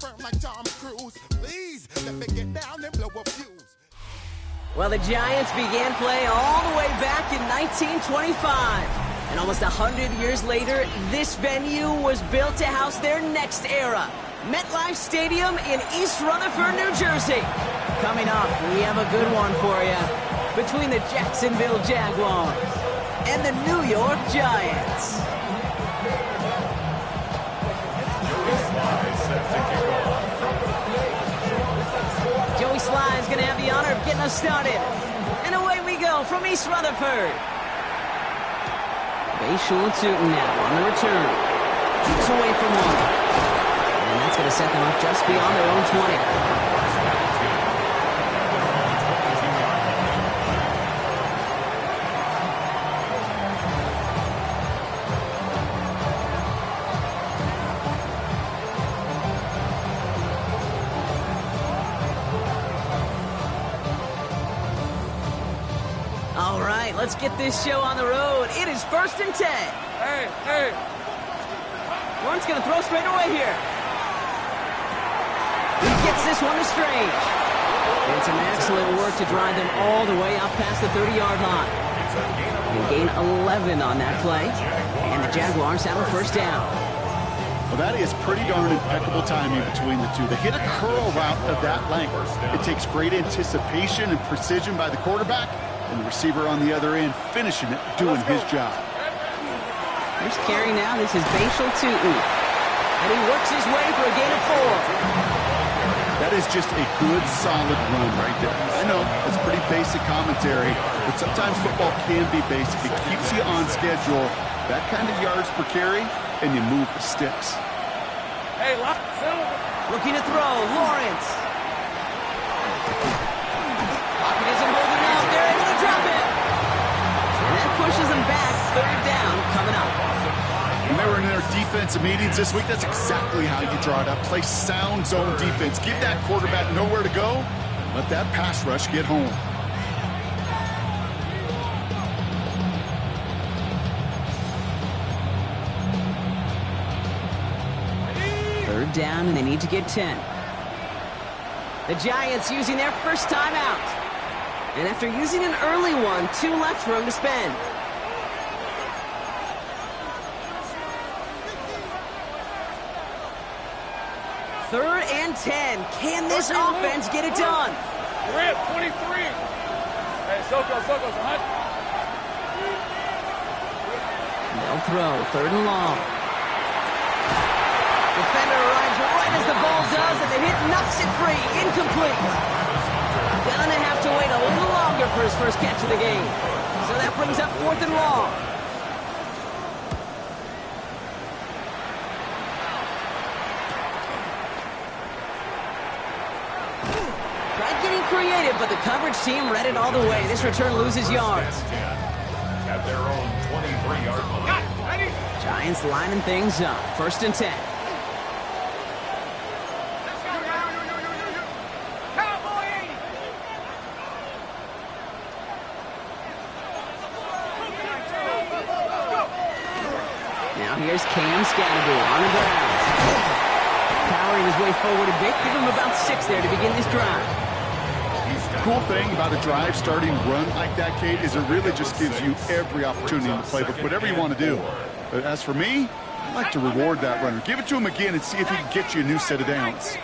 firm like Tom Cruise. Please let me get down and blow a fuse. Well, the Giants began play all the way back in 1925. And almost 100 years later, this venue was built to house their next era. MetLife Stadium in East Rutherford, New Jersey. Coming up, we have a good one for you. Between the Jacksonville Jaguars and the New York Giants. Joey Sly is going to have the honor of getting us started. And away we go from East Rutherford. Bayshul Tootin now on the return. Keeps away from one. And that's going to set them up just beyond their own 20. All right, let's get this show on the road. It is 1st and 10. Hey. Lawrence going to throw straight away here. He gets this one to Strange. And some excellent work to drive them all the way up past the 30-yard line. They gain 11 on that play. And the Jaguars have a first down. Well, that is pretty darn impeccable timing between the two. They hit a curl route of that length. It takes great anticipation and precision by the quarterback, and the receiver on the other end finishing it, doing his job. Here's carry now. This is Bayshul Tootin. And he works his way for a gain of 4. That is just a good, solid run right there. I know, it's pretty basic commentary, but sometimes football can be basic. It keeps you on schedule, that kind of yards per carry, and you move the sticks. Hey, looking to throw, Lawrence. Pocket isn't holding out. They're able to drop it. And that pushes them back. 3rd down coming up. Remember in their defensive meetings this week, that's exactly how you draw it up. Play sound zone defense. Give that quarterback nowhere to go. Let that pass rush get home. Down, and they need to get 10. The Giants using their first timeout. And after using an early one, 2 left for them to spend. Third and 10. Can this offense get it done? We're at 23. Hey, Soko, 100. They'll throw. 3rd and long. Defender arrives right as the ball does, and the hit knocks it free. Incomplete. Gonna have to wait a little longer for his first catch of the game. So that brings up 4th and long. Tried getting creative, but the coverage team read it all the way. This return loses yards. At their own 23-yard line. Giants lining things up. 1st and 10. Here's Cam Scatterbull on the ground. Powering his way forward a bit. Give him about 6 there to begin this drive. Cool thing about a drive starting run like that, Kate, is it really just gives you every opportunity in the playbook, whatever you want to do. But as for me, I like to reward that runner. Give it to him again and see if he can get you a new set of downs.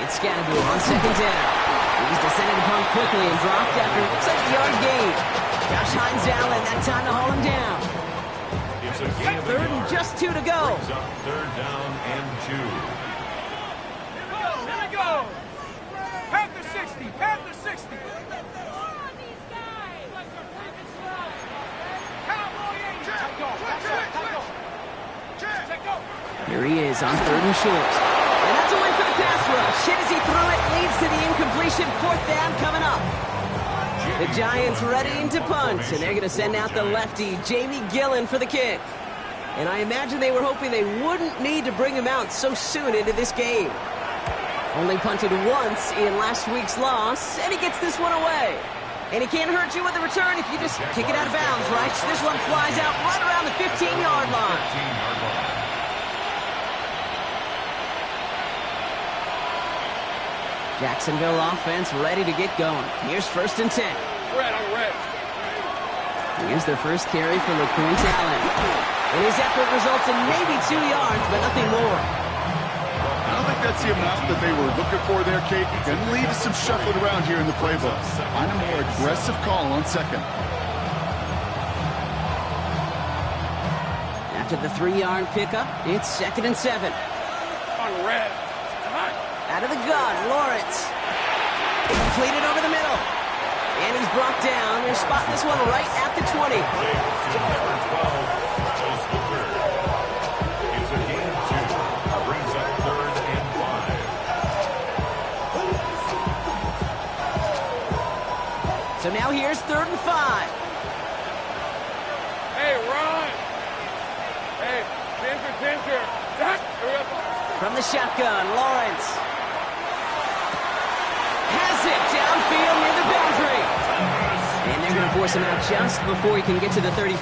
It's Scatterbull on 2nd down. He's descended upon quickly and dropped after looks like a yard gain. Josh Hines Allen, that time to haul him down. 3rd and just 2 to go. 3rd down and 2. Here we go. Panther 60. Panther 60. Here he is on 3rd and short. And that's a win for the pass rush. Hit as he threw it, leads to the incompletion. 4th down coming up. The Giants readying to punt, and they're going to send out the lefty, Jamie Gillen, for the kick. And I imagine they were hoping they wouldn't need to bring him out so soon into this game. Only punted once in last week's loss, and he gets this one away. And he can't hurt you with the return if you just kick it out of bounds, right? This one flies out right around the 15-yard line. Jacksonville offense ready to get going. Here's 1st and 10. Red, I'm red. Here's their first carry for LeQuint Allen. And his effort results in maybe 2 yards, but nothing more. I don't think that's the amount that they were looking for there, Kate. Going to lead to some shuffling around here in the playbook. Find a more aggressive call on 2nd. After the 3-yard pickup, it's 2nd and 7. On red. Out of the gun, Lawrence. Completed over the middle. And he's brought down. They're spotting this one right at the 20. It's a gain of 2. Brings up 3rd and 5. So now here's 3rd and 5. Hey, run. Hey, Ginger. From the shotgun, Lawrence. Has it downfield near the boundary. And they're going to force him out just before he can get to the 35.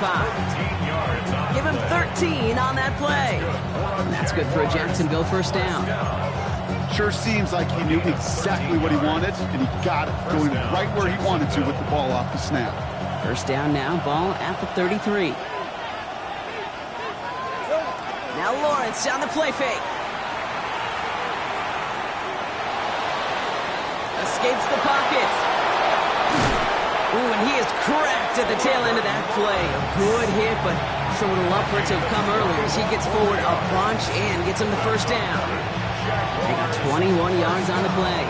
Give him 13 on that play. And that's good for a Jacksonville 1st down. Sure seems like he knew exactly what he wanted, and he got it, going right where he wanted to with the ball off the snap. 1st down now, ball at the 33. Now Lawrence on the play fake. Escapes the pocket. Ooh, and he is cracked at the tail end of that play. A good hit, but sure would have loved for it to have come earlier as he gets forward a bunch and gets him the 1st down. They got 21 yards on the play.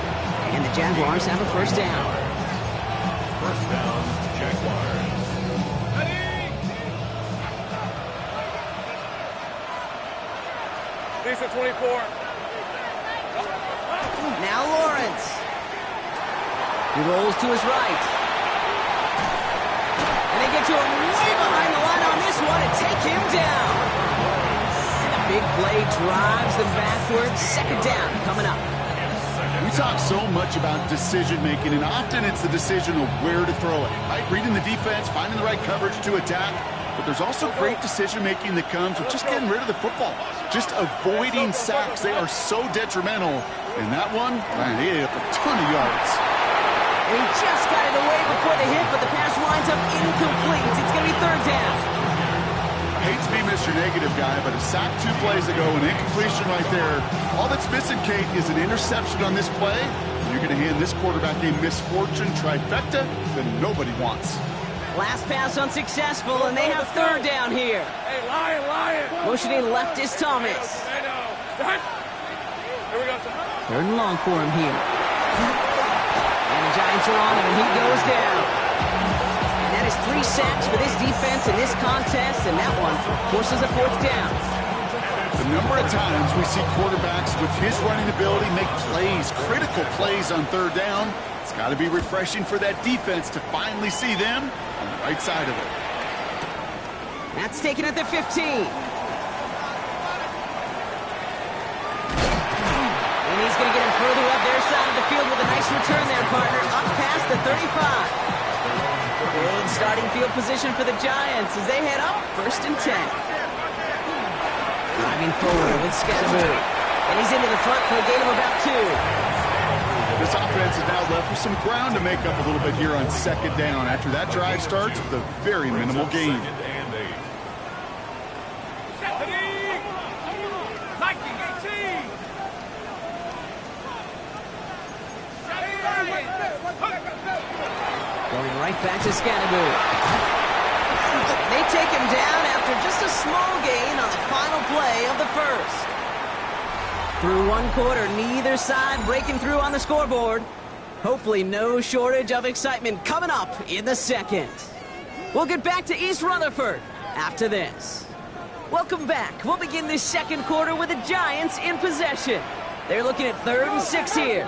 And the Jaguars have a 1st down. 1st down, Jaguars. Decent 24. Now Lawrence. He rolls to his right. And they get to him way behind the line on this one and take him down. And a big play drives them backwards. 2nd down coming up. We talk so much about decision-making, and often it's the decision of where to throw it. Right? Reading the defense, finding the right coverage to attack. But there's also great decision-making that comes with just getting rid of the football. Just avoiding sacks. They are so detrimental. And that one, man, he ate up a ton of yards. And he just got it away before the hit, but the pass winds up incomplete. It's going to be 3rd down. I hate to be Mr. Negative guy, but a sack 2 plays ago, an incompletion right there. All that's missing, Kate, is an interception on this play. You're going to hand this quarterback a misfortune trifecta that nobody wants. Last pass unsuccessful, and they have 3rd down here. Hey, Lion. Motioning left is Thomas. Here we go. 3rd and long for him here. And the Giants are on him, and he goes down. And that is 3 sacks for this defense in this contest, and that one forces a 4th down. The number of times we see quarterbacks with his running ability make plays, critical plays on 3rd down, it's got to be refreshing for that defense to finally see them on the right side of it. That's taken at the 15. And he's going to get him further up their side of the field with a nice return there, partner, up past the 35. Good starting field position for the Giants as they head up 1st and 10. Driving forward with Scatterboo. And he's into the front for a gain of about 2. This offense is now left with some ground to make up a little bit here on 2nd down after that drive starts with a very minimal gain. Going right back to Scatterboo. They take him down after just a small gain on the final play of the 1st. Through 1 quarter, neither side breaking through on the scoreboard. Hopefully no shortage of excitement coming up in the 2nd. We'll get back to East Rutherford after this. Welcome back. We'll begin this 2nd quarter with the Giants in possession. They're looking at 3rd and 6 here.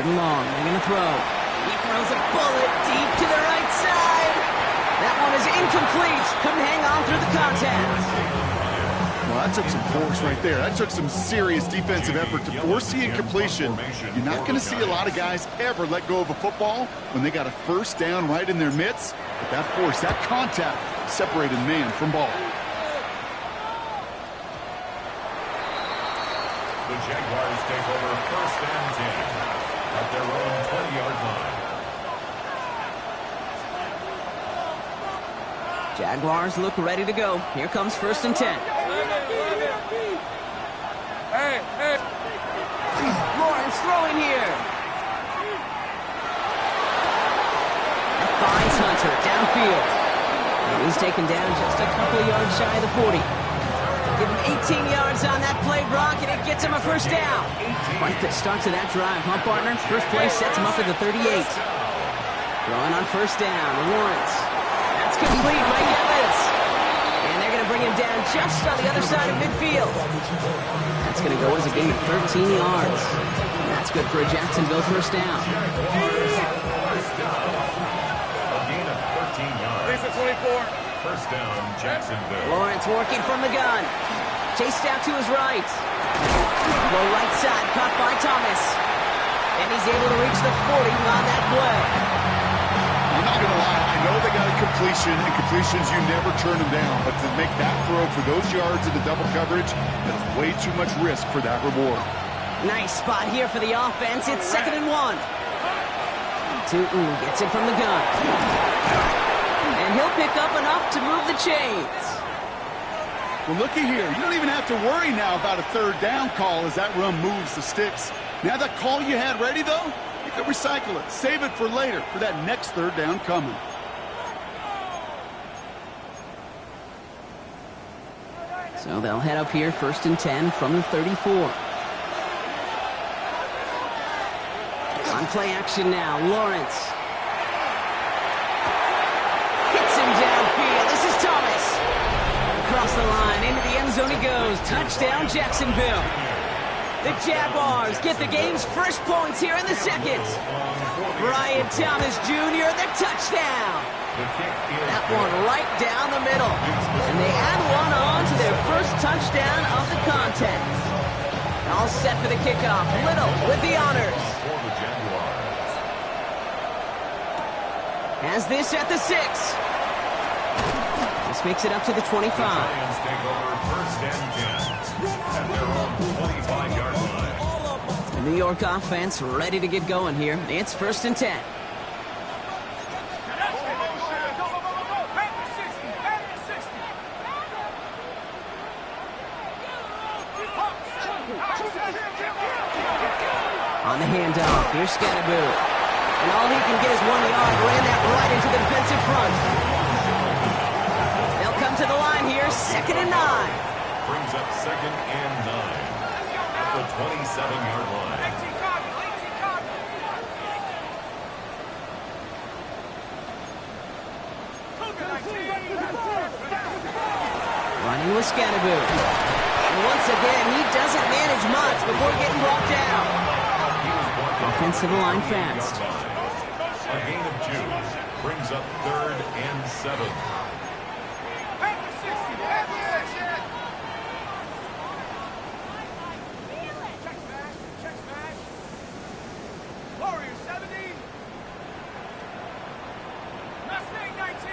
Third and long. They're going to throw. He throws a bullet deep to the right side. That one is incomplete. Couldn't hang on through the contact. Well, that took some force right there. That took some serious defensive effort to force the incompletion. You're not going to see a lot of guys ever let go of a football when they got a first down right in their midst. But that force, that contact, separated man from ball. The Jaguars take over first and 10 at their own 20-yard line. Jaguars look ready to go. Here comes first and 10. Hey. Lawrence throwing here. That finds Hunter downfield. And he's taken down just a couple of yards shy of the 40. Give him 18 yards on that play, Brock, and it gets him a first down. Quite the start to that drive, huh, partner? First play sets him up at the 38. Throwing on first down, Lawrence. That's complete, Mike Evans. And they're going to bring him down just on the other side of midfield. That's going to go as a gain of 13 yards. And that's good for a Jacksonville first down. A gain of 13 yards. 24. First down, Jacksonville. Lawrence working from the gun. Chased out to his right. Low right side, caught by Thomas. And he's able to reach the 40 on that play. I'm not going to lie. I know they got a completion, and completions, you never turn them down. But to make that throw for those yards in the double coverage, that's way too much risk for that reward. Nice spot here for the offense. It's 2nd and 1. Tootin gets it from the gun. And he'll pick up enough to move the chains. Well, looky here. You don't even have to worry now about a third down call as that run moves the sticks. Now that call you had ready, though, you can recycle it. Save it for later for that next third down coming. So they'll head up here, 1st and 10 from the 34. On play action now, Lawrence. Hits him downfield. This is Thomas. Across the line, into the end zone he goes. Touchdown, Jacksonville. The Jaguars get the game's first points here in the second. Brian Thomas Jr., the touchdown. That one right down the middle. And they add one on to their first touchdown of the contest. All set for the kickoff. Little with the honors. Has this at the 6. This makes it up to the 25. Lions take over first and 10 at their own 25-yard line. The New York offense ready to get going here. It's 1st and 10. On the handoff, here's Scatterboo. And all he can get is 1 yard. Ran that right into the defensive front. They'll come to the line here, 2nd and 9. Brings up 2nd and 9 at the 27-yard line. Running with Scatterboo. And once again, he doesn't manage much before getting brought down. Offensive line fast. A gain of 2 brings up 3rd and 7. Warriors 70. Mustang 19.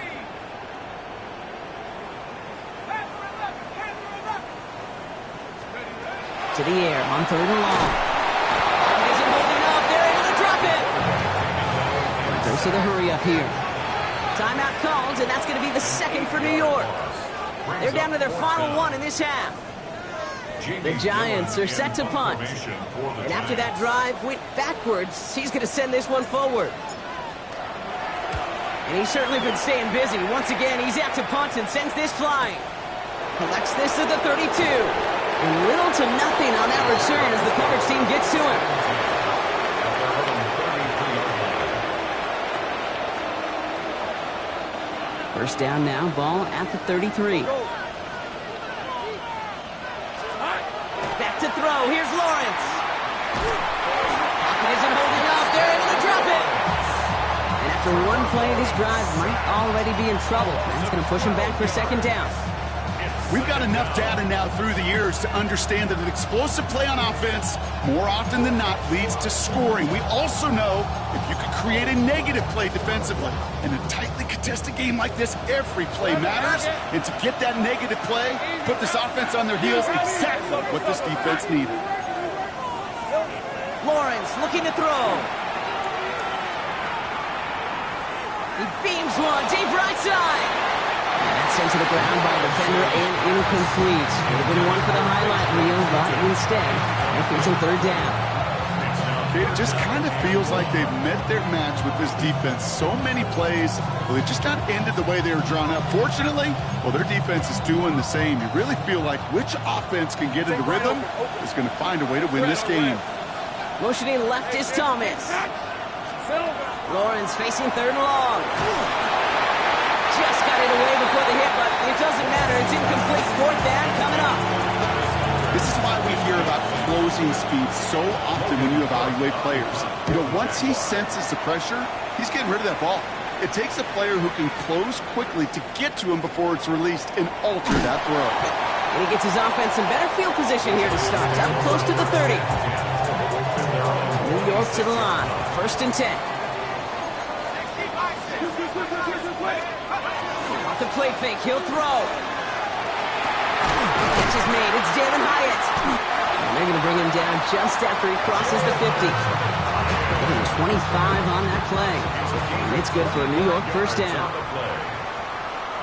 To the air on 3rd and long. He isn't holding up. They're able to drop it. Goes to the hurry up here. Timeout called, and that's going to be the 2nd for New York. They're down to their final 1 in this half. The Giants are set to punt. And after that drive went backwards, he's going to send this one forward. And he's certainly been staying busy. Once again, he's out to punt and sends this flying. Collects this at the 32. And little to nothing on that return as the coverage team gets to him. First down now, ball at the 33. Back to throw, here's Lawrence. Pocket isn't holding up, after one play, this drive might already be in trouble. That's going to push him back for second down. We've got enough data now through the years to understand that an explosive play on offense, more often than not, leads to scoring. We also know if you can create a negative play defensively. In a tightly contested game like this, every play matters. And to get that negative play, put this offense on their heels, exactly what this defense needed. Lawrence looking to throw. He beams one, deep right side. That's sent to the ground by a defender and incomplete. Would have been one for the highlight reel, but instead, they're facing third down. It just kind of feels like they've met their match with this defense. So many plays, well, they just not ended the way they were drawn up. Fortunately, well, their defense is doing the same. You really feel like which offense can get into rhythm is going to find a way to win this game. Motioning left is Thomas. Lawrence facing third and long. Just got it away before the hit, but it doesn't matter. It's incomplete. Fourth down coming up. This is why we hear about closing speed so often when you evaluate players. You know, once he senses the pressure, he's getting rid of that ball. It takes a player who can close quickly to get to him before it's released and alter that throw. And he gets his offense in better field position here to start. Up close to the 30. New York to the line. First and 10. The play fake, he'll throw. Catch is made, it's Jalen Hyatt. And they're going to bring him down just after he crosses the 50. Give him 25 on that play. And it's good for a New York first down.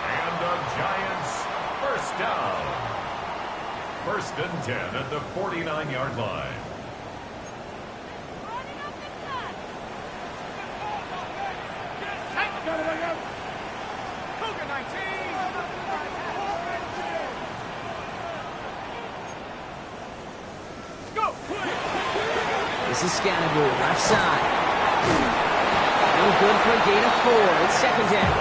And the Giants first down. First and 10 at the 49-yard line. This is Scannaboo, left side. And good for a gain of 4. It's second down.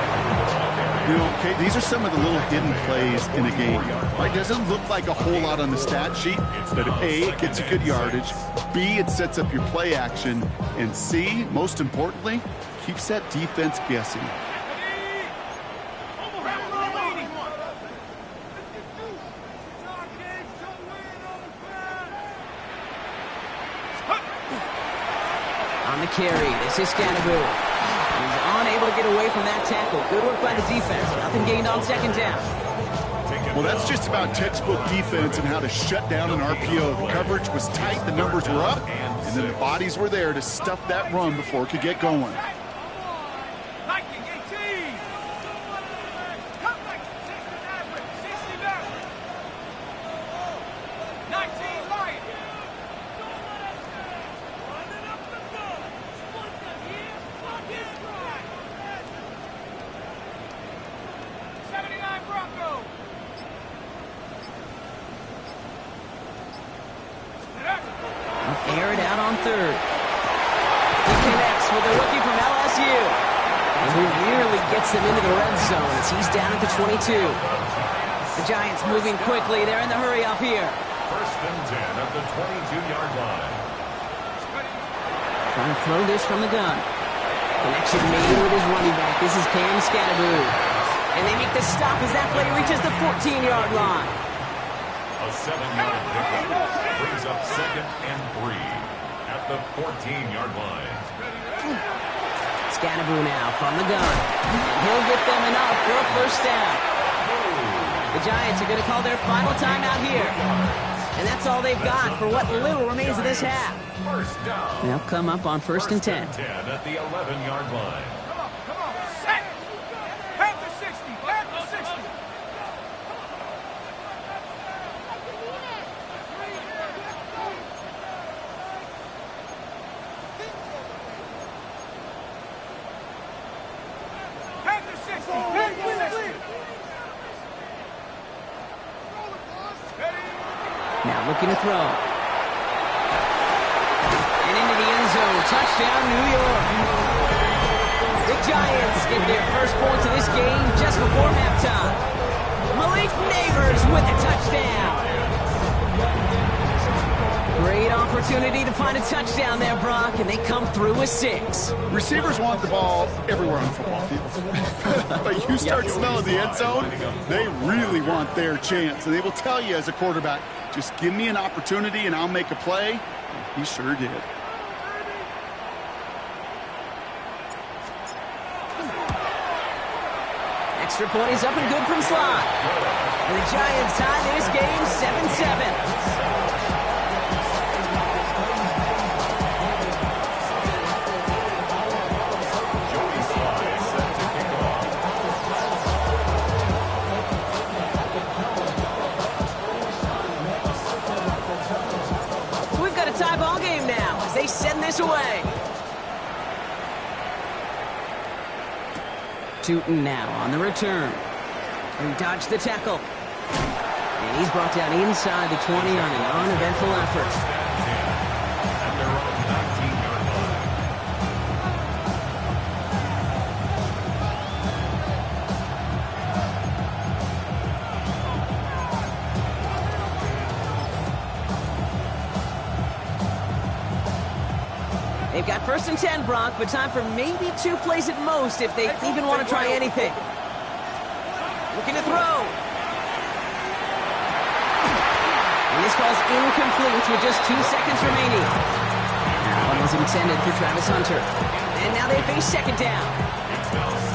You know, okay, these are some of the little hidden plays in a game. Right? Doesn't look like a whole lot on the stat sheet, but A, it gets you good yardage. B, it sets up your play action. And C, most importantly, keeps that defense guessing. On the carry, this is Scannaboo. He's unable to get away from that tackle. Good work by the defense. Nothing gained on second down. Well, that's just about textbook defense and how to shut down an RPO. The coverage was tight, the numbers were up, and then the bodies were there to stuff that run before it could get going. Air it out on third. He connects with a rookie from LSU. And he nearly gets them into the red zone as he's down at the 22. The Giants moving quickly. They're in the hurry up here. First and 10 at the 22-yard line. Trying to throw this from the gun. Connection made with his running back. This is Cam Scannaboo. And they make the stop as that play reaches the 14-yard line. A 7-yard pickup brings up second and 3 at the 14-yard line. Scannaboo now from the gun. And he'll get them enough for a first down. The Giants are going to call their final timeout here. And that's all they've got for what little remains of this half. First down. They'll come up on first and 10. 10 at the 11-yard line. Come on, set! Back to 60, back to 60. Back to 60, back to 60. Now looking to throw. And into the end zone. Touchdown, New York. The Giants get their first points of this game just before halftime. Malik Neighbors with a touchdown. Great offer opportunity to find a touchdown there, Brock, and they come through with 6. Receivers want the ball everywhere on the football field. But you start smelling the end zone, they really want their chance. And they will tell you as a quarterback, just give me an opportunity and I'll make a play. And he sure did. Extra point is up and good from slot. And the Giants tie this game 7-7. So we've got a tie ball game now as they send this away. Tootin now on the return. He dodged the tackle. And he's brought down inside the 20 on an uneventful effort. They've got 1st and 10, Brock, but time for maybe 2 plays at most if they even want to try anything. Looking to throw. And this ball's incomplete with just 2 seconds remaining. That one was intended for Travis Hunter. And now they face 2nd down.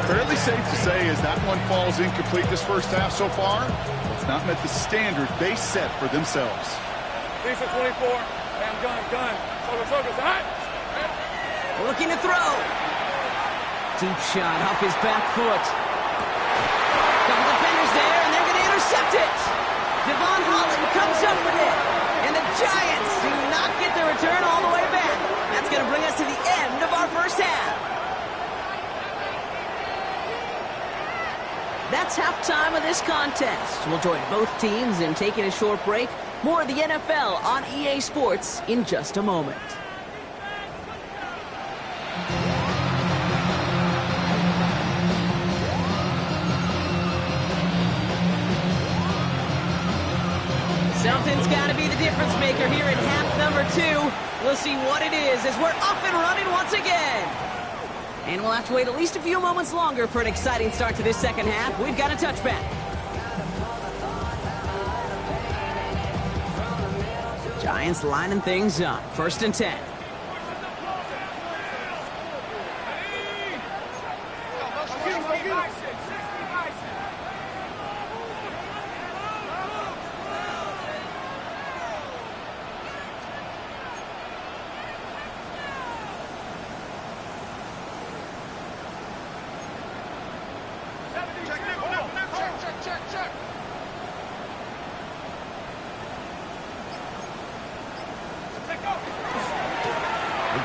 Fairly safe to say as that one falls incomplete this first half so far, it's not met the standard they set for themselves. Lisa 24. I'm gun. Focus. All right. Looking to throw. Deep shot off his back foot. Couple defenders there, and they're going to intercept it. Devon Holland comes up with it. And the Giants do not get the return all the way back. That's going to bring us to the end of our first half. That's halftime of this contest. We'll join both teams in taking a short break. More of the NFL on EA Sports in just a moment. Something's got to be the difference maker here in half number 2. We'll see what it is as we're up and running once again. And we'll have to wait at least a few moments longer for an exciting start to this second half. We've got a touchback. Giants lining things up. 1st and 10.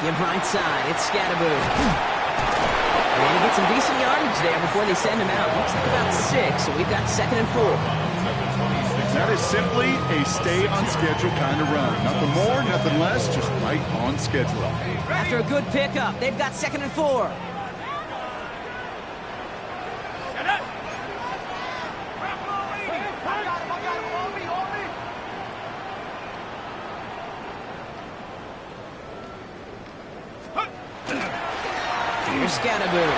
Give right side, it's Scatterboo. And he gets some decent yardage there before they send him out. Looks like about 6, so we've got 2nd and 4. That is simply a stay on schedule kind of run. Nothing more, nothing less, just right on schedule. After a good pickup, they've got 2nd and 4. Here's Scatterboo.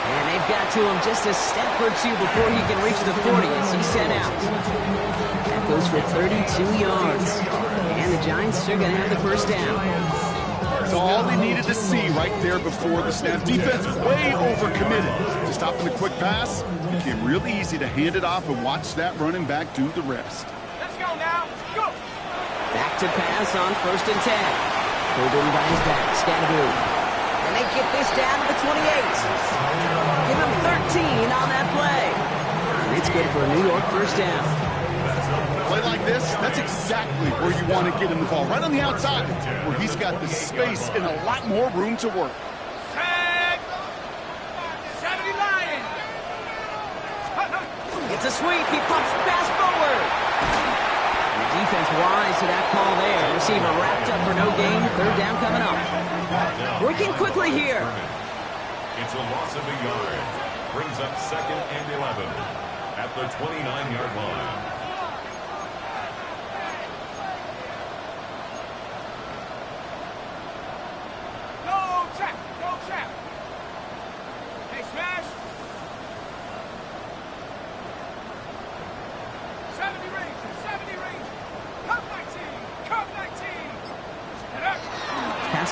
And they've got to him just a step or 2 before he can reach the 40 as he's sent out. That goes for 32 yards. And the Giants are going to have the 1st down. That's all they needed to see right there before the snap. Defense way overcommitted to stopping the quick pass. It became really easy to hand it off and watch that running back do the rest. Let's go now. Go. Back to pass on 1st and 10. Pulled in by his back, Scatterboo. And they get this down to the 28. Give him 13 on that play. And it's good for a New York 1st down. Play like this, that's exactly where you want to get him the ball. Right on the outside, where he's got the space and a lot more room to work. Tag. 70 Lions. It's a sweep. He pumps the pass forward. Defense wise to that call there. Receiver wrapped up for no gain. 3rd down coming up. Working quickly here. It's a loss of a yard. Brings up 2nd and 11 at the 29-yard line.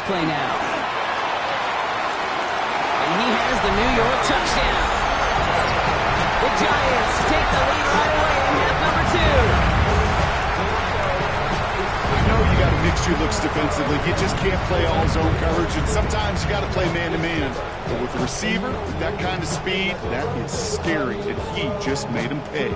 play now. And he has the New York touchdown. The Giants take the lead right away in half number 2. You know you got to mix your looks defensively. You just can't play all zone coverage, and sometimes you got to play man-to-man. But with the receiver, with that kind of speed, that is scary, and he just made him pay.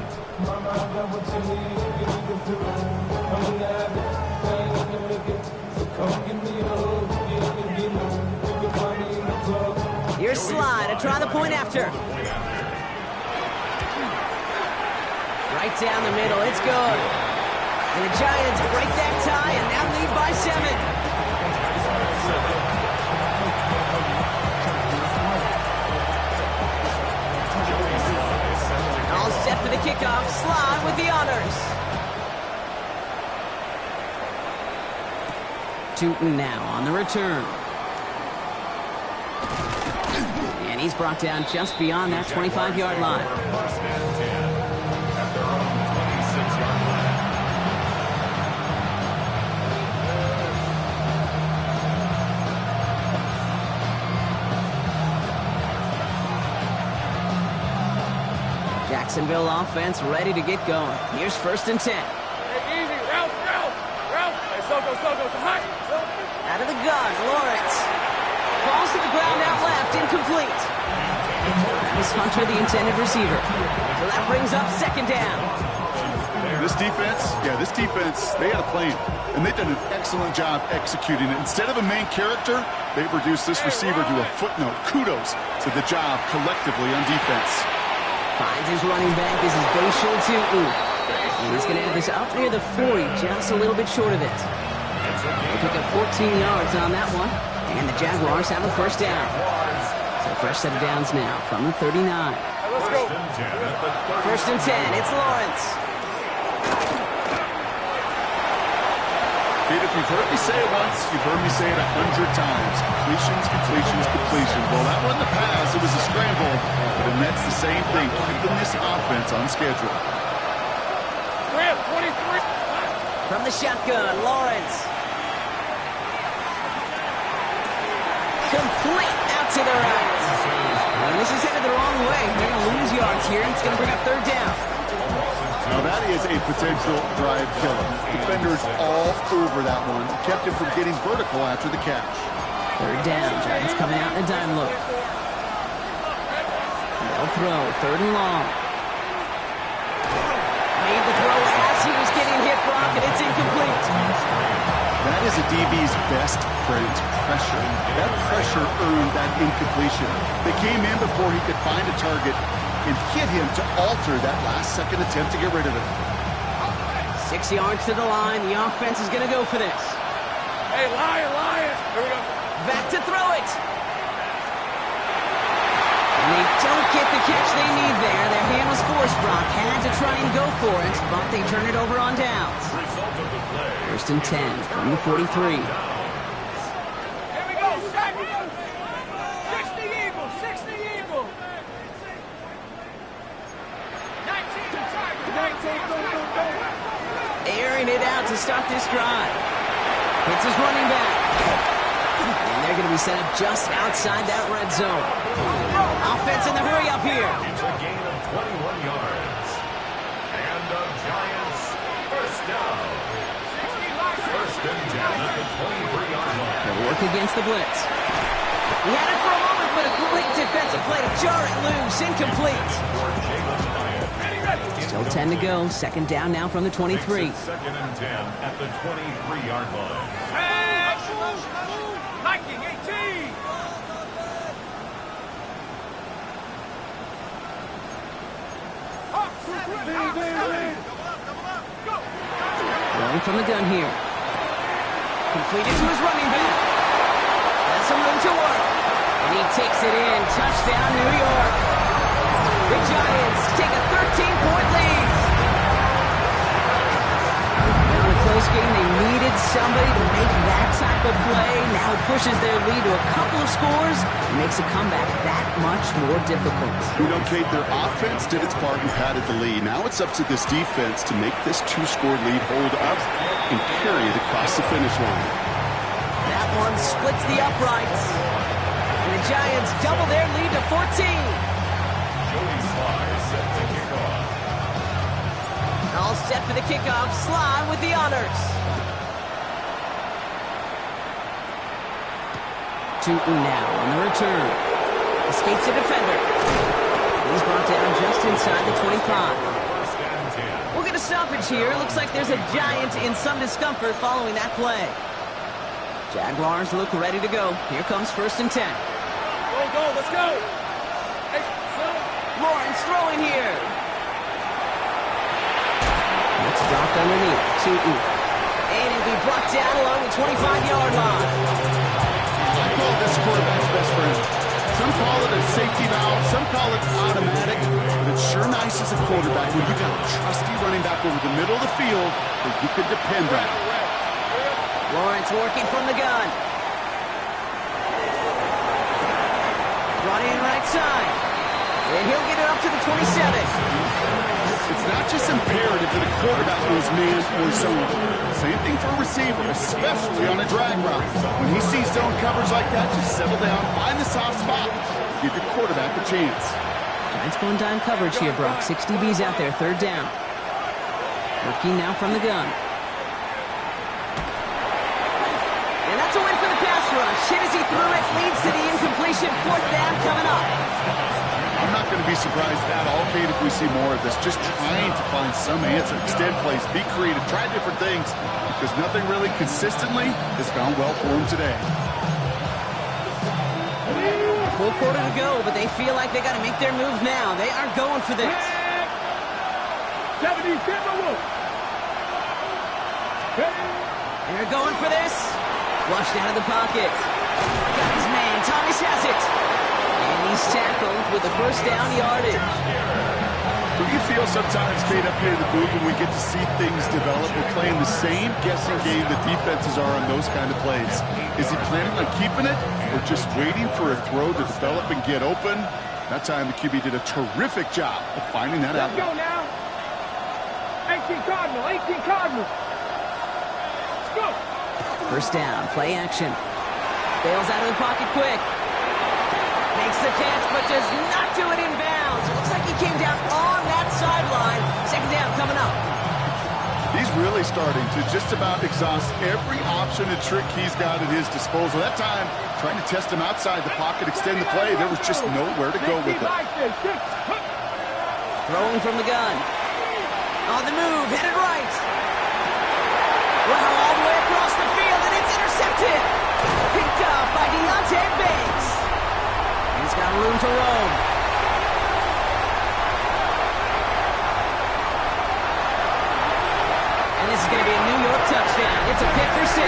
Here's Slide to try the point after. Right down the middle, it's good. And the Giants break that tie and now lead by 7. All set for the kickoff. Slide with the honors. Tootin now on the return. And he's brought down just beyond that 25-yard line. First and 10 at their own 26-yard line. Jacksonville offense ready to get going. Here's 1st and 10. Hey, easy. Ralph. Hey, Soko, hot. Out of the gun, Lawrence. Falls to the ground out left, incomplete. That was Hunter, the intended receiver. So that brings up 2nd down. This defense, they had a plan, and they've done an excellent job executing it. Instead of a main character, they've reduced this receiver to a footnote. Kudos to the job collectively on defense. Finds his running back. This is Bashir Tootin. And he's going to have this up near the 40, just a little bit short of it. They pick up 14 yards on that one. And the Jaguars have a 1st down. So fresh set of downs now from the 39. Let's go. 1st and 10. It's Lawrence. Kid, if you've heard me say it once, you've heard me say it 100 times. Completions. Well, that wasn't a pass. It was a scramble. But that's the same thing, keeping this offense on schedule. 23. From the shotgun, Lawrence. Complete out to the right. And this is headed the wrong way. They're going to lose yards here, and it's going to bring up 3rd down. Now that is a potential drive killer. Defenders all over that one. Kept him from getting vertical after the catch. 3rd down. Giants coming out in a dime look. They'll throw. 3rd and long. Made the throw as he was getting hit, Brock, and it's incomplete. That is a DB's best friend, pressure. That pressure earned that incompletion. They came in before he could find a target and hit him to alter that last-second attempt to get rid of it. 6 yards to the line. The offense is going to go for this. Hey, Lion. Here we go. Back to throw it. And they don't get the catch they need there. Their hand was forced. Brock had to try and go for it, but they turn it over on downs. 1st and 10 from the 43. Here we go. 60 Eagles. 19. Airing it out to start this drive. Hits his running back. And they're going to be set up just outside that red zone. Offense in the hurry up here. It's a gain of 21 yards. And the Giants 1st down. 1st and 10 at the 23-yard line. They'll work against the blitz. He had it for a moment, but a great defensive play to jar it loose. Incomplete. Still 10 to go. 2nd down now from the 23. 2nd and 10 at the 23-yard line. Nike 18. Throwing from the gun here. Completed to his running back. Has some room to work. And he takes it in. Touchdown, New York. The Giants take a 13-point lead. Now in a close game, they needed somebody to make that type of play. Now it pushes their lead to a couple of scores and makes a comeback that much more difficult. You know, Kate, their offense did its part and padded the lead. Now it's up to this defense to make this 2-score lead hold up and carry it across the finish line. That That one splits the uprights. And the Giants double their lead to 14. Joey Sly set to kick off. All set for the kickoff. Sly with the honors. Tootin now on the return. Escapes the defender. He's brought down just inside the 25. First and 10. We'll get a stoppage here. Looks like there's a Giant in some discomfort following that play. Jaguars look ready to go. Here comes 1st and 10. Go, let's go. Hey, Lawrence throwing here. That's dropped underneath. Tootin. And it'll be brought down along the 25-yard line. I call this quarterback's best friend. Some call it a safety valve, some call it automatic, but it's sure nice as a quarterback when you got a trusty running back over the middle of the field that you can depend on. Lawrence working from the gun. Brought in right side. And he'll get it up to the 27. It's not just imperative that a quarterback knows man or zone. Same thing for a receiver, especially on a drag route. When he sees zone coverage like that, just settle down, find the soft spot, give your quarterback a chance. Giants going dime coverage here, Brock. 6 DBs out there, 3rd down. Working now from the gun. And that's a win for the pass rush. Hit as he threw it, leads to the incompletion. 4th down coming up. I'm not going to be surprised at all, Kate, if we see more of this. Just trying to find some answer. Extend plays, be creative, try different things. Because nothing really consistently has gone well for him today. A full quarter to go, but they feel like they got to make their move now. They are going for this. 70, They're going for this. Flushed out of the pocket. Got his man. Thomas has it. And he's tackled with the 1st down yardage. Do you feel sometimes, Kate, up here in the booth when we get to see things develop? We're playing the same guessing game that defenses are on those kind of plays. Is he planning on keeping it or just waiting for a throw to develop and get open? That time the QB did a terrific job of finding that out. Let's go now. 18 Cardinal, 18 Cardinal. Let's go. 1st down, play action. Bails out of the pocket quick. Makes the catch, but does not do it in bounds. It looks like he came down on that sideline. 2nd down coming up. He's really starting to just about exhaust every option and trick he's got at his disposal. That time, trying to test him outside the pocket, extend the play, there was just nowhere to go with it. Throwing from the gun. On the move, headed right. Wow, all the way across the field, and it's intercepted. Picked up by Deontay Banks. He's got room to roam. And this is going to be a New York touchdown. It's a pick for 6.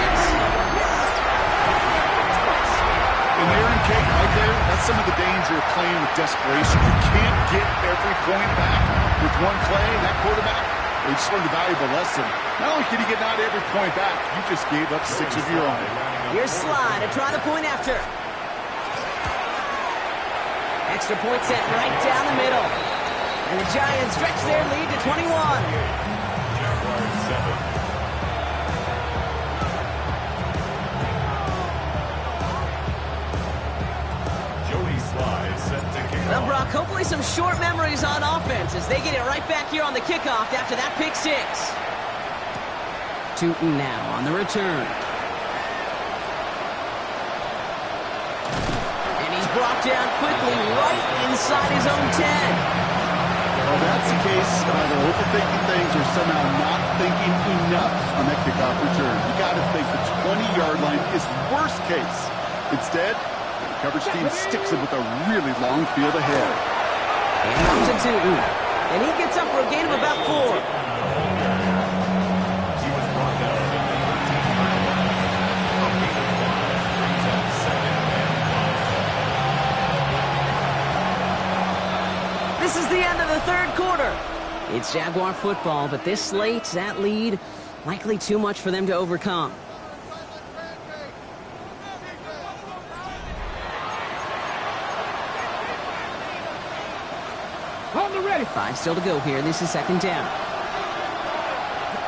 And there in Kate, right there, that's some of the danger of playing with desperation. You can't get every point back with one play. That quarterback, he just learned a valuable lesson. Not only can you get not every point back, you just gave up 6 of your own. Here's Sly to try the point after. Extra point set right down the middle. And the Giants stretch their lead to 21. Jaguars 7. Joey Sly set to kick Well, off. Brock, hopefully some short memories on offense as they get it right back here on the kickoff after that pick 6. Tootin now on the return. And he's brought down quickly right inside his own 10. Well, that's the case. Either overthinking things or somehow not thinking enough on that kickoff return. You got to think the 20-yard line is worst case. Instead, the coverage team sticks him with a really long field ahead. And comes to Tootin. And he gets up for a gain of about 4. He was brought down to 13 This is the end of the 3rd quarter. It's Jaguar football, but this late, that lead, likely too much for them to overcome. On the ready. 5 still to go here. This is 2nd down.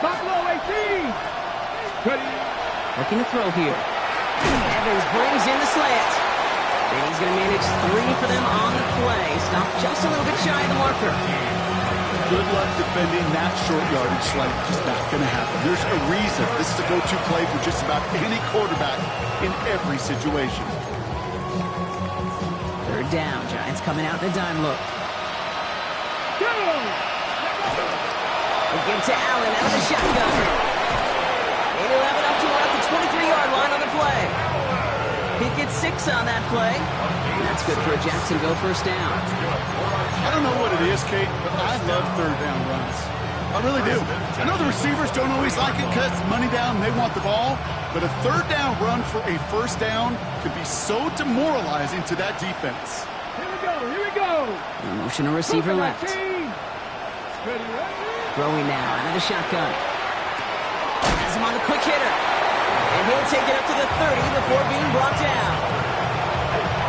Buffalo 18. Ready. Looking to throw here. Evans brings in the slant. And he's going to manage 3 for them on the play. Stop just a little bit shy of the marker. Good luck defending that short yardage slant. Just not going to happen. There's a reason this is a go-to play for just about any quarterback in every situation. Third down. Giants coming out in a dime look. They give to Allen out of the shotgun. And he'll have it up to about the 23-yard line on the play. He gets 6 on that play. And that's good for a Jacksonville first down. I don't know what it is, Kate, but I love third down runs. I really do. I know the receivers don't always like it because money down, they want the ball. But a third down run for a first down could be so demoralizing to that defense. Here we go. The motion a receiver left. Throwing now out of the shotgun. Has him on the quick hitter. And he'll take it up to the 30 before being brought down.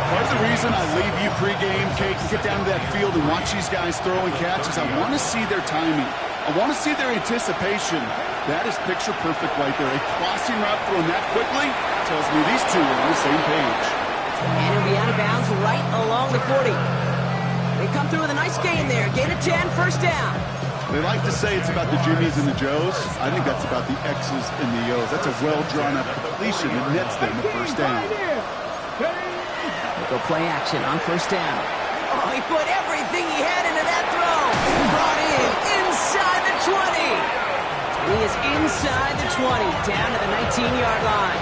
Part of the reason I leave you pregame, Kate, and get down to that field and watch these guys throw and catch is I want to see their timing. I want to see their anticipation. That is picture perfect right there. A crossing route thrown that quickly tells me these two are on the same page. And he'll be out of bounds right along the 40. They come through with a nice gain there. Gain of 10, first down. They like to say it's about the Jimmies and the Joes. I think that's about the X's and the O's. That's a well-drawn-up completion that nets them a first down. They go play action on first down. Oh, he put everything he had into that throw. Brought in inside the 20. He is inside the 20, down to the 19-yard line.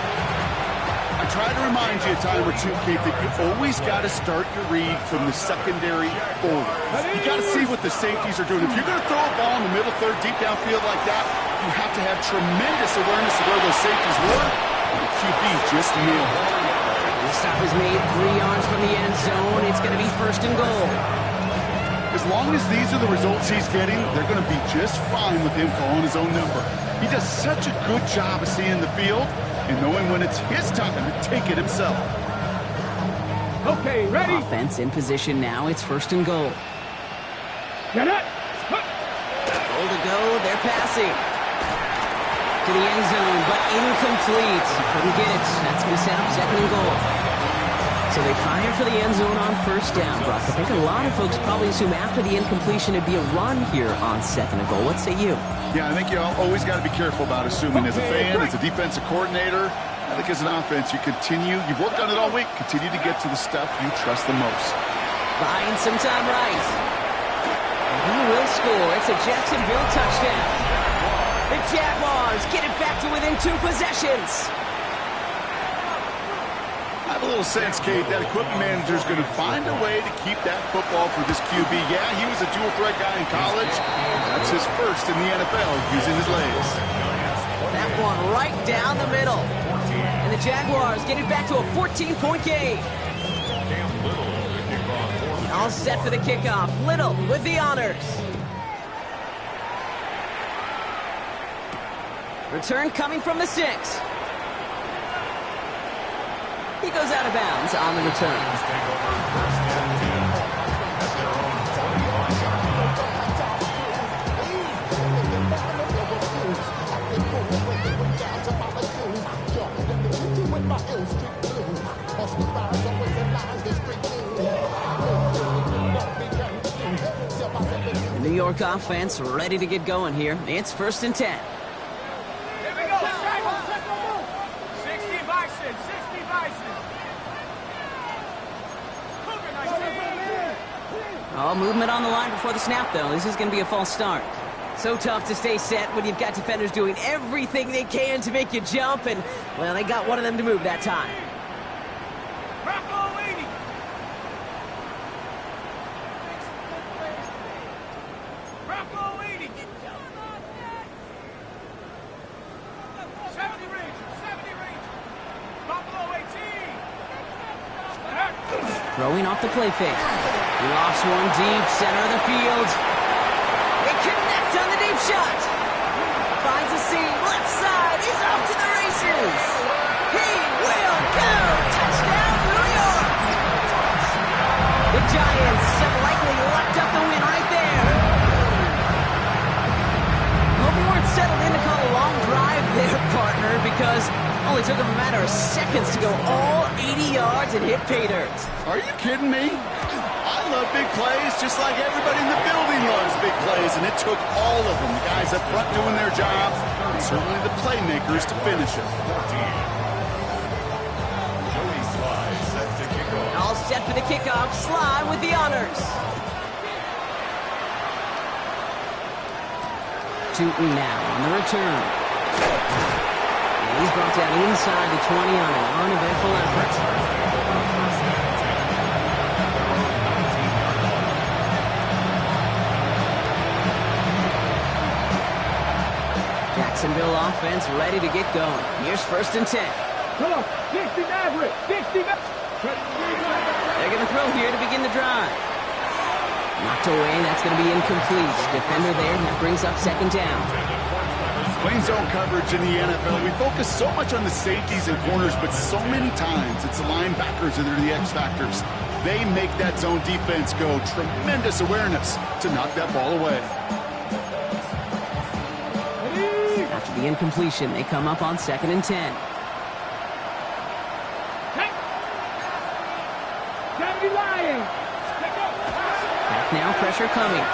I try to remind you a time or two, Kate, that you always got to start your read from the secondary forward. You got to see what the safeties are doing. If you're going to throw a ball in the middle third, deep downfield like that, you have to have tremendous awareness of where those safeties were. And the QB just nailed it. The stop is made 3 yards from the end zone. It's going to be first and goal. As long as these are the results he's getting, they're going to be just fine with him calling his own number. He does such a good job of seeing the field and knowing when it's his time to take it himself. Okay, ready? Offense in position now. It's first and goal. Get it. Goal to go. They're passing to the end zone, but incomplete. Couldn't get it. That's going to set up second and goal. So they fire for the end zone on first down, Brock. I think a lot of folks probably assume after the incompletion it'd be a run here on second and goal. What say you? Yeah, I think you always got to be careful about assuming as a fan, as a defensive coordinator. I think as an offense, you've worked on it all week, continue to get to the stuff you trust the most. Buying some time right. He will score. It's a Jacksonville touchdown. The Jaguars get it back to within 2 possessions. I have a little sense, Kate, that equipment manager is going to find a way to keep that football for this QB. Yeah, he was a dual-threat guy in college. That's his first in the NFL, using his legs. That one right down the middle. And the Jaguars get it back to a 14-point game. All set for the kickoff. Little with the honors. Return coming from the 6. He goes out of bounds on the return. The New York offense ready to get going here. It's first and 10. All movement on the line before the snap, though. This is going to be a false start. So tough to stay set when you've got defenders doing everything they can to make you jump, and, well, they got one of them to move that time. Throwing off the play fake. Lofts one deep, center of the field. They connect on the deep shot. Finds a seam, left side. He's off to the races. He will go. Touchdown, New York. The Giants have likely locked up the win right there. Hope you weren't settled in to call a long drive there, partner, because only took them a matter of seconds to go spectators. Are you kidding me? I love big plays just like everybody in the building loves big plays, and it took all of them, the guys up front doing their job, and certainly the playmakers to finish it. All set for the kickoff. Sly with the honors. Tootin now on the return. And he's brought down inside the 20 on an uneventful effort. Jacksonville offense ready to get going. Here's 1st and 10. Come on, 60 average, 60. They're going to throw here to begin the drive. Knocked away, that's going to be incomplete. Defender there, and that brings up 2nd down. Playing zone coverage in the NFL, we focus so much on the safeties and corners, but so many times it's the linebackers that are the X factors. They make that zone defense go. Tremendous awareness to knock that ball away. After the incompletion, they come up on 2nd and 10. Back now, pressure coming.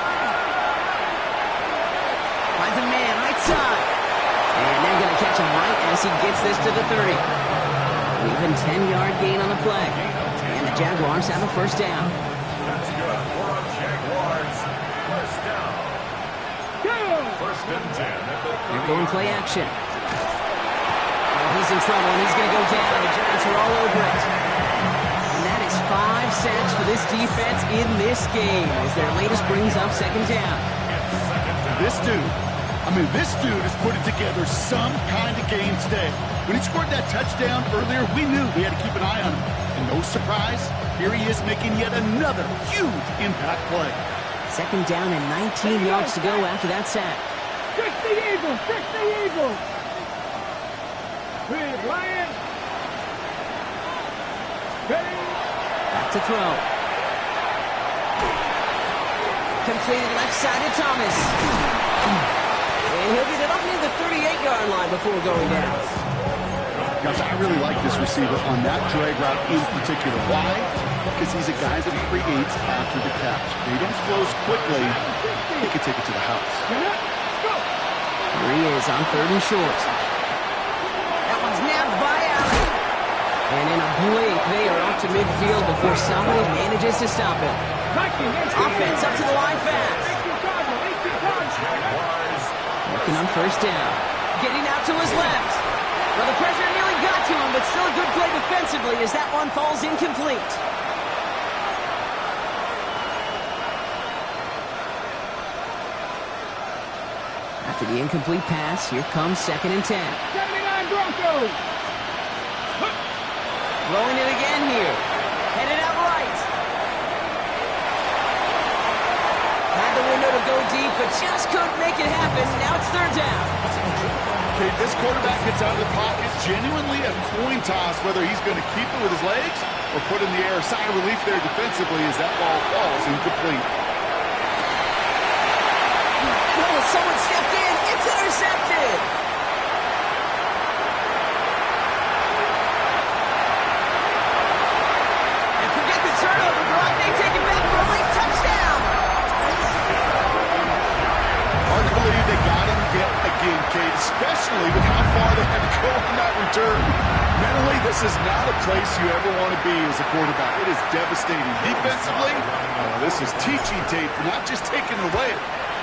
Finds a man, right side. And they're going to catch him right as he gets this to the 30. An even 10-yard gain on the play. And the Jaguars have a 1st down. That's good for our Jaguars. 1st down. 1st and 10 at the 30. They're going play action. Oh, he's in trouble, and he's going to go down. The Giants are all over it. And that is 5 sacks for this defense in this game as their latest brings up 2nd down. This dude has put it together some kind of game today. When he scored that touchdown earlier, we knew we had to keep an eye on him. And no surprise, here he is making yet another huge impact play. 2nd down and 19 yards to go after that sack. 60 Eagles, 60 Eagles. With Lions. Back to throw. Completed left side to Thomas. And he'll get it up near the 38-yard line before going down. Guys, I really like this receiver on that drag route in particular. Why? Because he's a guy that creates after the catch. If he don't close quickly, he can take it to the house. Here he is on 3rd and short. That one's nabbed by Allen. And in a blink, they are up to midfield before somebody manages to stop him. Offense up to the line fast. Working on 1st down. Getting out to his left. Well, the pressure nearly got to him, but still a good play defensively as that one falls incomplete. After the incomplete pass, here comes 2nd and 10. 79 Broncos. Throwing it again here. Headed out right. Had the window to go deep, but just couldn't make it happen. Now it's 3rd down. Okay, this quarterback gets out of the pocket. Genuinely a coin toss whether he's going to keep it with his legs or put in the air. Sigh of relief there defensively as that ball falls incomplete. Oh, someone stepped in. It's intercepted. And forget the turnover. Brock may take it back for a late touchdown. Hard to believe they got him yet again, Kate, especially with how far they had to go on that return. Mentally, this is not a place you ever want to be as a quarterback. It is devastating. Defensively, this is teaching tape for not just taking it away,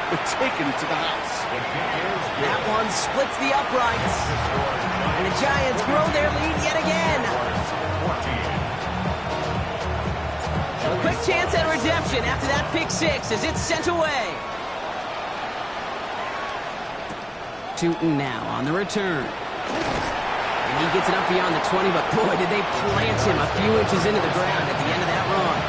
but taking it to the house. That one splits the uprights. And the Giants grow their lead yet again. A quick chance at redemption after that pick six as it's sent away. Tootin now on the return. And he gets it up beyond the 20, but boy, did they plant him a few inches into the ground at the end of that run.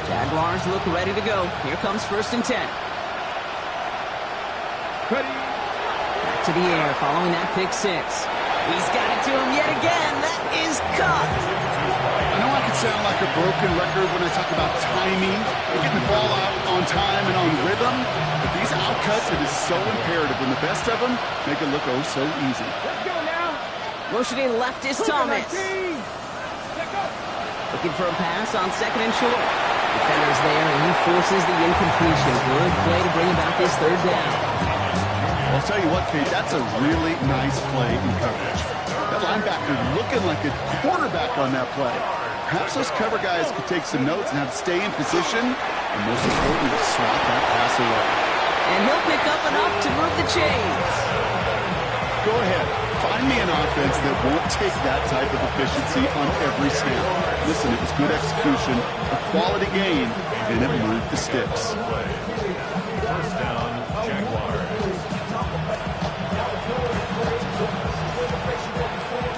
Jaguars look ready to go. Here comes 1st and 10. Ready. Back to the air following that pick six. He's got it to him yet again. That is caught. I know I can sound like a broken record when I talk about timing and getting the ball out on time and on rhythm, but these outcuts, it is so imperative. And the best of them make it look oh so easy. Let's go now. Motioning left is Thomas. Looking for a pass on second and short. Defender's there, and he forces the incompletion. Good play to bring about this third down. I'll tell you what, Kate, that's a really nice play in coverage. That linebacker looking like a quarterback on that play. Perhaps those cover guys could take some notes and have to stay in position, and most importantly, swat that pass away. And he'll pick up enough to move the chains. Go ahead. Find me an offense that won't take that type of efficiency on every snap. Listen, it was good execution, a quality game, and it moved the sticks. First down, Jaguars.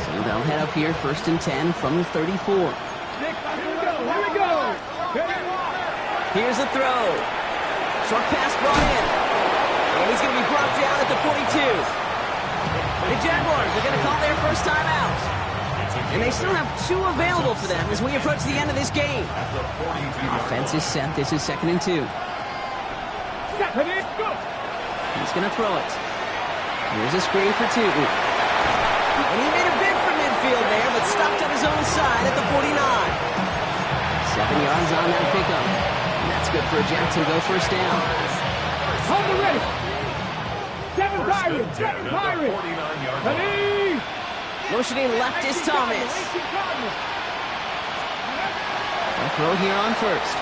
So they'll head up here, 1st and 10 from the 34. Here we go. Here's a throw. Short pass brought in. And he's going to be brought down at the 42. The Jaguars are going to call their first time out. And they still have 2 available for them as we approach the end of this game. Offense is set. This is 2nd and 2. He's going to throw it. Here's a screen for 2. And he made a bid for midfield there, but stopped on his own side at the 49. 7 yards on that pickup. And that's good for a Jacksonville first down. Hold the ready. 7 Pirates. 7 Pirates. 49-yard Ready. Motioning left is Thomas. A throw here on first.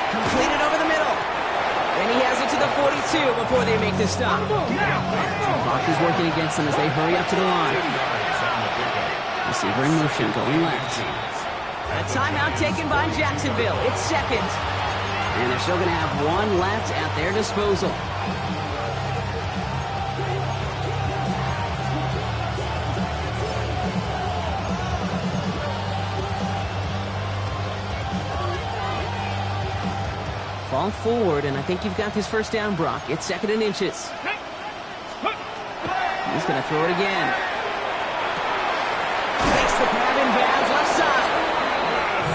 Completed over the middle. And he has it to the 42 before they make the stop. Clock is working against them as they hurry up to the line. Receiver in motion going left. A timeout taken by Jacksonville. It's 2nd. And they're still going to have 1 left at their disposal. Fall forward, and I think you've got this first down, Brock. It's 2nd and inches. He's going to throw it again. Makes the grab in bounds left side.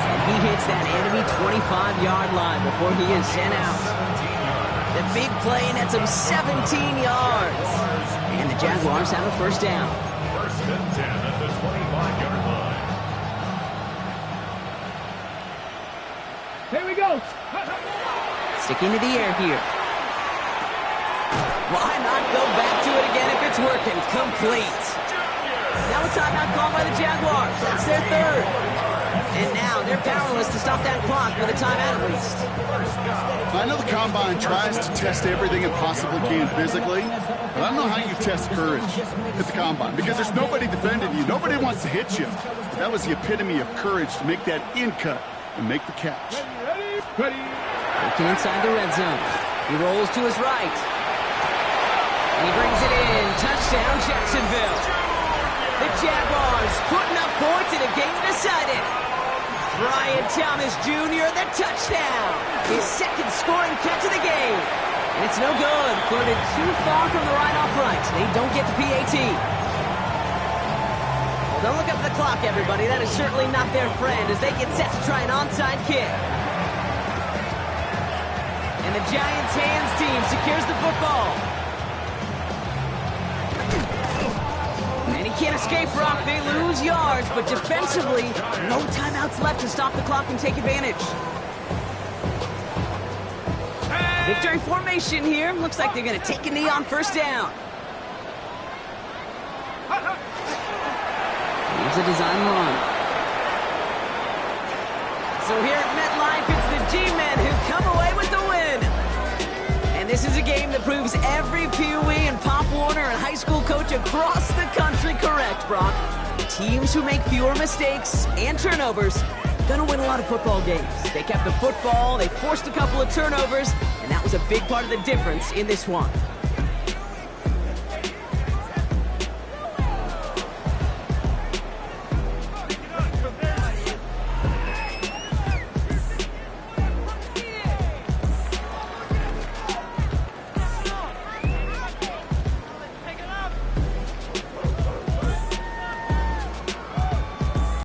And he hits that enemy 25-yard line before he is sent out. The big play nets him 17 yards. And the Jaguars have a first down. 1st and 10 at the 25-yard line. Here we go. Sticking to the air here. Why not go back to it again if it's working? Complete. Now a timeout called by the Jaguars. That's their 3rd. And now they're powerless to stop that clock with a timeout at least. I know the Combine tries to test everything it possibly can physically, but I don't know how you test courage at the Combine because there's nobody defending you. Nobody wants to hit you. But that was the epitome of courage to make that in cut and make the catch. Ready. Looking inside the red zone. He rolls to his right. And he brings it in. Touchdown, Jacksonville. The Jaguars putting up points in a game decided. Brian Thomas Jr., the touchdown. His 2nd scoring catch of the game. And it's no good. Floated too far from the right upright. They don't get the PAT. Don't look up the clock, everybody. That is certainly not their friend as they get set to try an onside kick. And the Giants' hands team secures the football. And he can't escape, Brock. They lose yards, but defensively, no timeouts left to stop the clock and take advantage. Victory formation here. Looks like they're going to take a knee on first down. Here's a design run. So here at MetLife, it's the G-Men who come away with the win. And this is a game that proves every Pee Wee and Pop Warner and high school coach across the country correct, Brock. Teams who make fewer mistakes and turnovers gonna win a lot of football games. They kept the football, they forced a couple of turnovers, and that was a big part of the difference in this one.